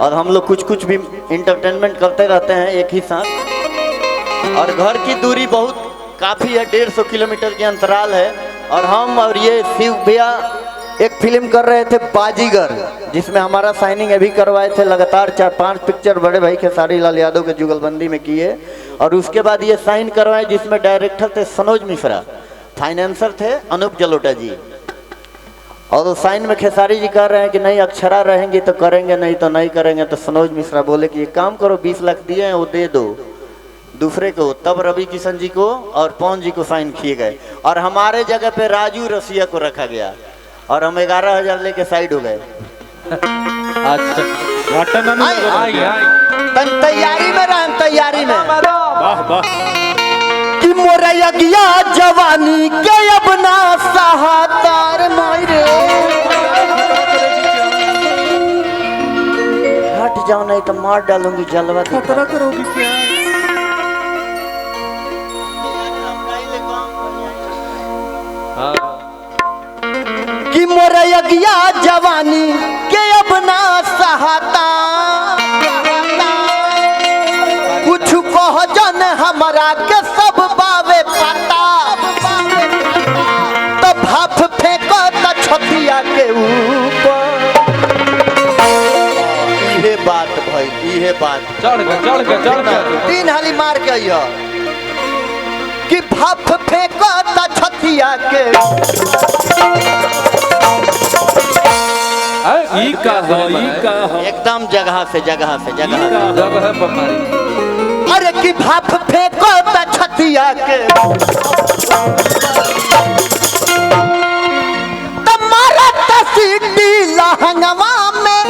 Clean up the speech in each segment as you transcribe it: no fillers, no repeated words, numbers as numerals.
और हम लोग कुछ कुछ भी इंटरटेनमेंट करते रहते हैं एक ही साथ। और घर की दूरी बहुत काफ़ी है, 150 किलोमीटर के अंतराल है। और हम और ये शिव भैया एक फिल्म कर रहे थे बाजीगर, जिसमें हमारा साइनिंग अभी करवाए थे। लगातार 4-5 पिक्चर बड़े भाई खेसारी लाल यादव के जुगलबंदी में किए। और उसके बाद ये साइन करवाए, जिसमें डायरेक्टर थे सनोज मिश्रा, फाइनेंसर थे अनूप जलोटा जी। और उस साइन में खेसारी जी कह रहे हैं कि नहीं अक्षरा रहेंगी तो करेंगे, नहीं तो नहीं करेंगे। तो सनोज मिश्रा बोले कि एक काम करो, 20 लाख दिए हैं वो दे दो दूसरे को। तब रवि किशन जी को और पवन जी को साइन किए गए और हमारे जगह पे राजू रसिया को रखा गया और हम 11,000 लेके साइड हो गए। अच्छा घाटा ना नहीं लगा। आई आई तन तैयारी में रहें, तैयारी में। वाह वाह। कि मोरा यगिया जवानी के अब ना सहातार मारे। हट जाओ नहीं तो मार डालूंगी जलवा। खतरा करोगी क्या? हाँ कि मोरा यगिया जवानी के अब ना सहाता। कुछ कह जन हमारा के सब बावे पता। तो भाप फेंको तो छतिया के ऊपर। ये बात भाई, ये बात चढ़ गया 3 हाली मार के आइयो कि भाप फेंको तो छतिया के। ई का हो एकदम जगह से जगह से जगह से। जब है बमारी। अरे कि भाप फेंको तो छतिया के। तुम्हारा तसीटी लहंगवा में।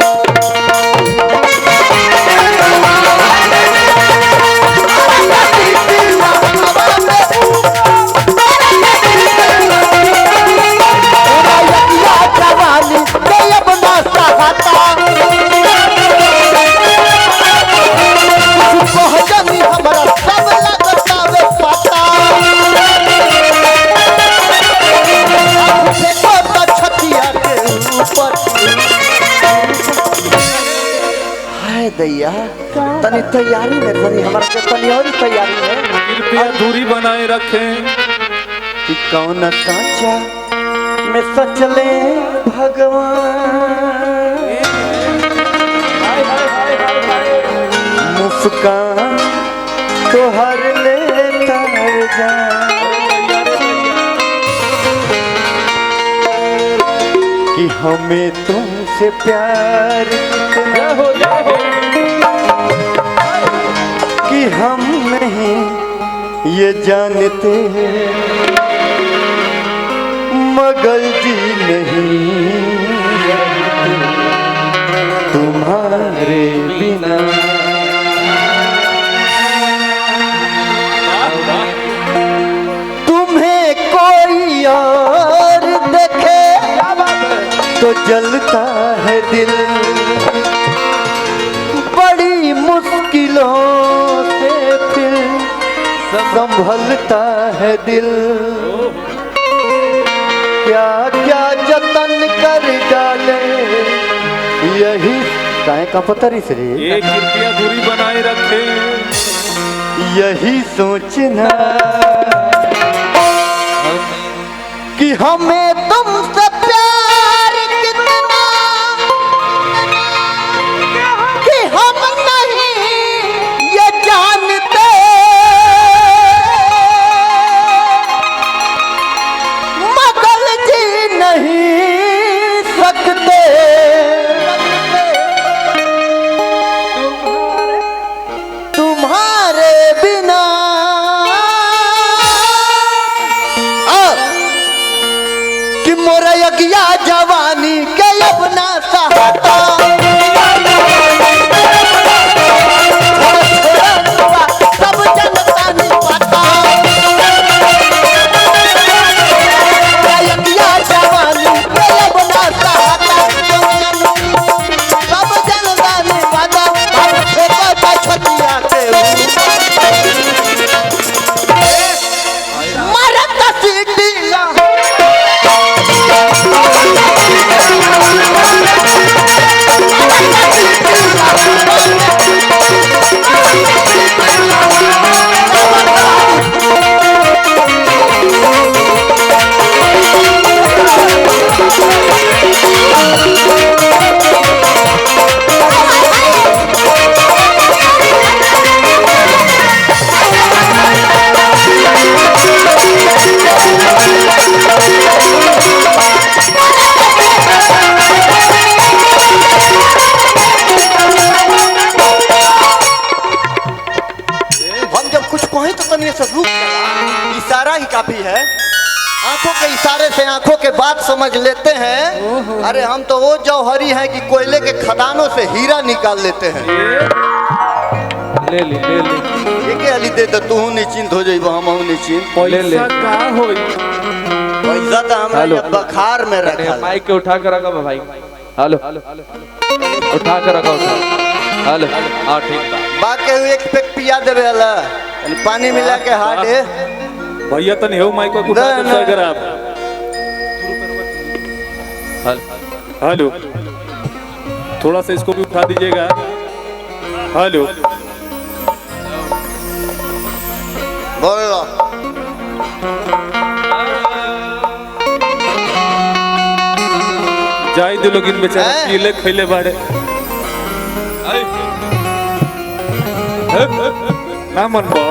दैया तनी तैयारी में तनी हमारा के तनी और तैयारी है। कृपया दूरी बनाए रखें। कि कौन साचा में सचले भगवान। मुस्कान तो हर लेता जा। कि हमें तुमसे प्यार कितना हो कि हम नहीं ये जानते मगर जी नहीं तुम्हारे बिना। तुम्हें कोई और देखे तो जलता है दिल। बड़ी मुश्किलों से फिर संभलता है दिल। क्या क्या जतन कर डाले यही काहे का पतरी से ये कृपया दूरी बनाए रखें। यही सोचना कि हमें तुमसे प्यार कितना कि हम नहीं ये जानते मगर जी नहीं सकते तुम्हारे बिना। कहीं तो तनिए से रुक जा। इशारा ही काफी है। आंखों के इशारे से आंखों के बात समझ लेते हैं। अरे हम तो वो जौहरी हैं कि कोयले के खदानों से हीरा निकाल लेते हैं। ले ले ले ले एक हली दे तो तू निश्चिंत हो जाइबो, हम निश्चिंत। ले ले। पैसा का होई? पैसा तो हमरा हेलो। ये बखार में रखा है। माइक के उठा कर रखा भाई। हेलो उठा कर रखा उठा। हेलो हाँ ठीक बा। बाकी एक पैक पिया देवे वाला पानी मिला के हाथ है। भैया तनी हो माइक को उठा ना, दे ना। अगर आप। हेलो हेलो थोड़ा सा इसको भी उठा दीजिएगा। हेलो बोलो जाई दे लोग इन बेचारे हैं? पीले खैले बाड़े ना मन बा